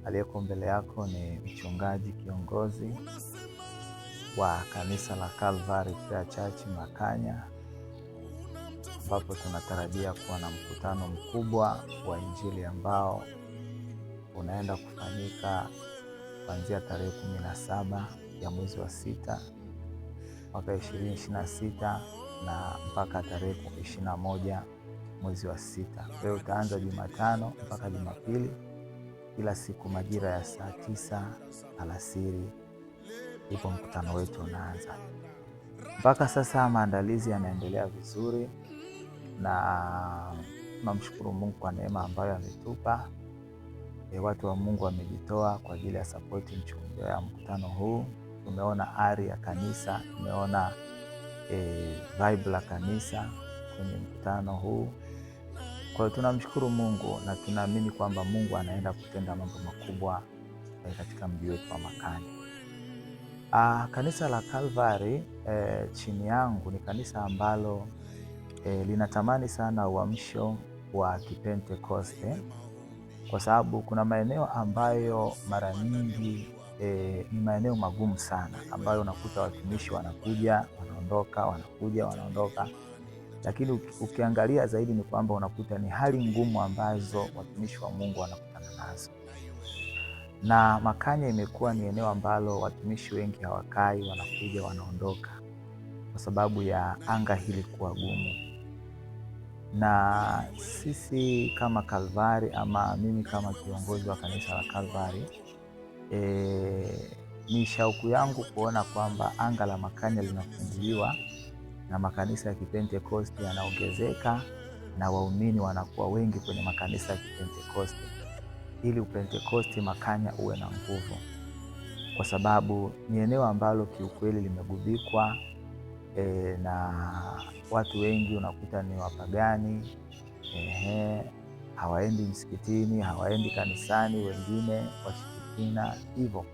Aliyeko mbele yako ni mchungaji kiongozi wa kanisa la Calvary Prayer Church Makanya, ambapo tunatarajia kuwa na mkutano mkubwa wa injili ambao unaenda kufanyika kuanzia tarehe 17 ya mwezi wa 6 mwaka 2026 na mpaka tarehe 21 mwezi wa 6. Leo utaanza Jumatano mpaka Jumapili, kila siku majira ya saa 9 alasiri ndipo mkutano wetu unaanza. Mpaka sasa maandalizi yanaendelea vizuri na tunamshukuru Mungu kwa neema ambayo ametupa. Watu wa Mungu wamejitoa kwa ajili ya support ya mkutano huu. Tumeona ari ya kanisa, tumeona vibe la kanisa kwenye mkutano huu. Kwa hiyo tunamshukuru Mungu na tunaamini kwamba Mungu anaenda kutenda mambo makubwa katika mji wetu wa Makanya. Kanisa la Calvary chini yangu ni kanisa ambalo linatamani sana uamsho wa Kipentekoste, kwa sababu kuna maeneo ambayo mara nyingi ni maeneo magumu sana, ambayo unakuta watumishi wanakuja wanaondoka, wanakuja wanaondoka. Lakini ukiangalia zaidi ni kwamba unakuta ni hali ngumu ambazo watumishi wa Mungu wanakutana nazo. Na Makanya imekuwa ni eneo ambalo watumishi wengi hawakai, wanakuja wanaondoka kwa sababu ya anga hili kuwa gumu. Na sisi kama Calvary, ama mimi kama kiongozi wa kanisa la Calvary, ni shauku yangu kuona kwamba anga la Makanya linafunguliwa na makanisa ya Kipentekoste yanaongezeka na waumini wanakuwa wengi kwenye makanisa ya Kipentekoste, ili Upentekoste Makanya uwe na nguvu, kwa sababu ni eneo ambalo kiukweli limegubikwa na watu wengi. Unakuta ni wapagani, hawaendi msikitini, hawaendi kanisani, wengine washirikina hivyo.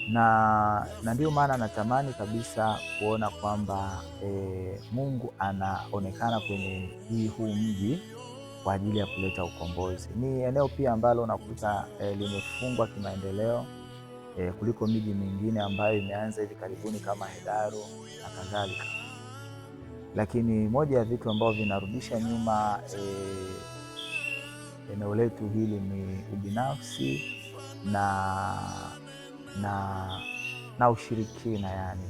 Na ndio maana natamani kabisa kuona kwamba Mungu anaonekana kwenye huu mji kwa ajili ya kuleta ukombozi. Ni eneo pia ambalo unakuta limefungwa kimaendeleo kuliko miji mingine ambayo imeanza hivi karibuni kama Hedaru na kadhalika. Lakini moja ya vitu ambavyo vinarudisha nyuma eneo letu hili ni ubinafsi na ushirikina, yani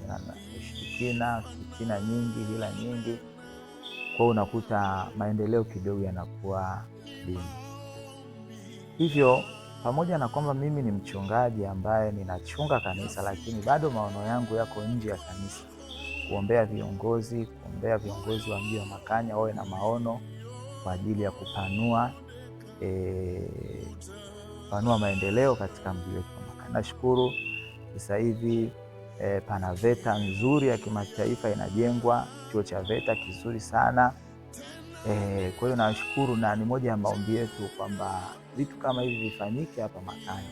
ushirikina, fitina nyingi, hila nyingi. Kwa unakuta maendeleo kidogo yanakuwa dini. Hivyo pamoja na kwamba mimi ni mchungaji ambaye ninachunga kanisa, lakini bado maono yangu yako nje ya kanisa, kuombea viongozi wa mji wa Makanya wawe na maono kwa ajili ya kupanua maendeleo katika mji wetu wa Makanya. Nashukuru sasa hivi pana VETA nzuri ya kimataifa inajengwa, chuo cha VETA kizuri sana. Kwa hiyo nashukuru, na ni moja ya maombi yetu kwamba vitu kama hivi vifanyike hapa Makanya.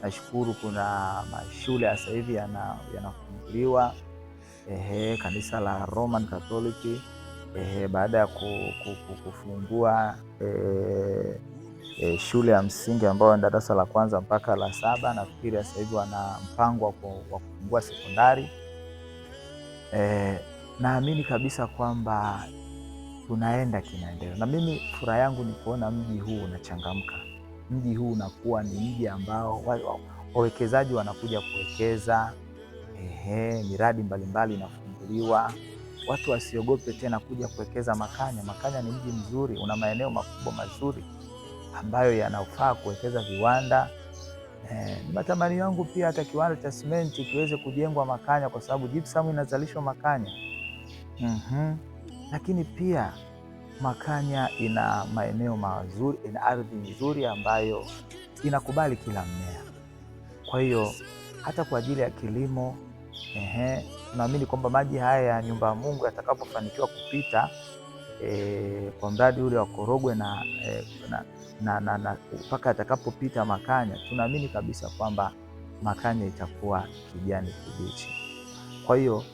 Nashukuru kuna mashule sasa hivi yanafunguliwa. Kanisa la Roman Catholic baada ya kufungua shule ya msingi ambayo ni darasa la kwanza mpaka la 7, nafikiri sasa hivi wana mpango wa kufungua sekondari. Naamini kabisa kwamba tunaenda kinaendelea, na mimi furaha yangu ni kuona mji huu unachangamka. Mji huu unakuwa ni mji ambao wawekezaji wanakuja kuwekeza, miradi mbalimbali inafunguliwa. Watu wasiogope tena kuja kuwekeza Makanya. Makanya ni mji mzuri, una maeneo makubwa mazuri ambayo yanafaa kuwekeza viwanda. Ni matamanio yangu pia hata kiwanda cha simenti kiweze kujengwa Makanya, kwa sababu gypsum inazalishwa Makanya. Lakini pia Makanya ina maeneo mazuri, ina ardhi nzuri ambayo inakubali kila mmea. Kwa hiyo hata kwa ajili ya kilimo, tunaamini kwamba maji haya ya nyumba ya Mungu yatakapofanikiwa kupita kwa mradi ule wa Korogwe na mpaka atakapopita Makanya, tunaamini kabisa kwamba Makanya itakuwa kijani kibichi. Kwa hiyo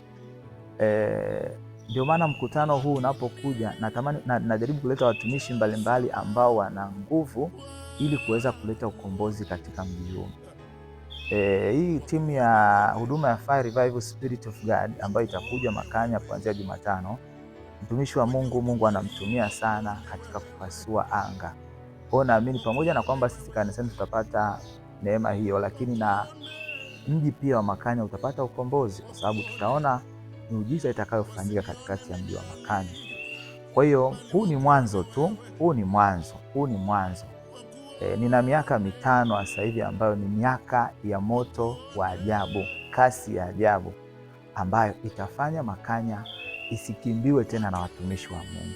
ndio maana mkutano huu unapokuja, natamani najaribu kuleta watumishi mbalimbali ambao wana nguvu ili kuweza kuleta ukombozi katika mji huu. Hii timu ya huduma ya Fire Revival Spirit of God ambayo itakuja Makanya kuanzia Jumatano, mtumishi wa Mungu anamtumia sana katika kupasua anga. Kwa naamini pamoja na kwamba sisi kanisani tutapata neema hiyo, lakini na mji pia wa Makanya utapata ukombozi, kwa sababu tutaona miujiza itakayofanyika katikati ya mji wa Makanya. Kwa hiyo huu ni mwanzo tu, huu ni mwanzo. Nina miaka 5 sasa hivi ambayo ni miaka ya moto wa ajabu, kasi ya ajabu ambayo itafanya Makanya isikimbiwe tena na watumishi wa Mungu.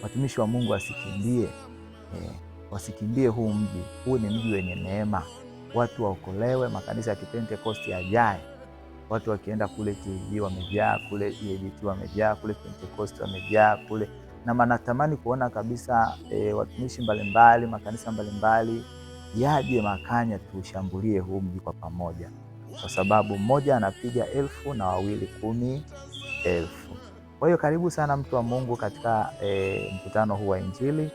Watumishi wa Mungu wasikimbie huu mji. Huu ni mji wenye neema. Watu waokolewe, makanisa ya Kipentekosti yajae. Watu wakienda kule TAG wamejaa, kule EAGT wamejaa, kule Pentekosti wamejaa kule. Na natamani kuona kabisa watumishi mbalimbali, makanisa mbalimbali yaje Makanya tushambulie huu mji kwa pamoja, kwa sababu mmoja anapiga 1000 na wawili 10,000. Kwa hiyo karibu sana mtu wa Mungu katika mkutano huu wa Injili.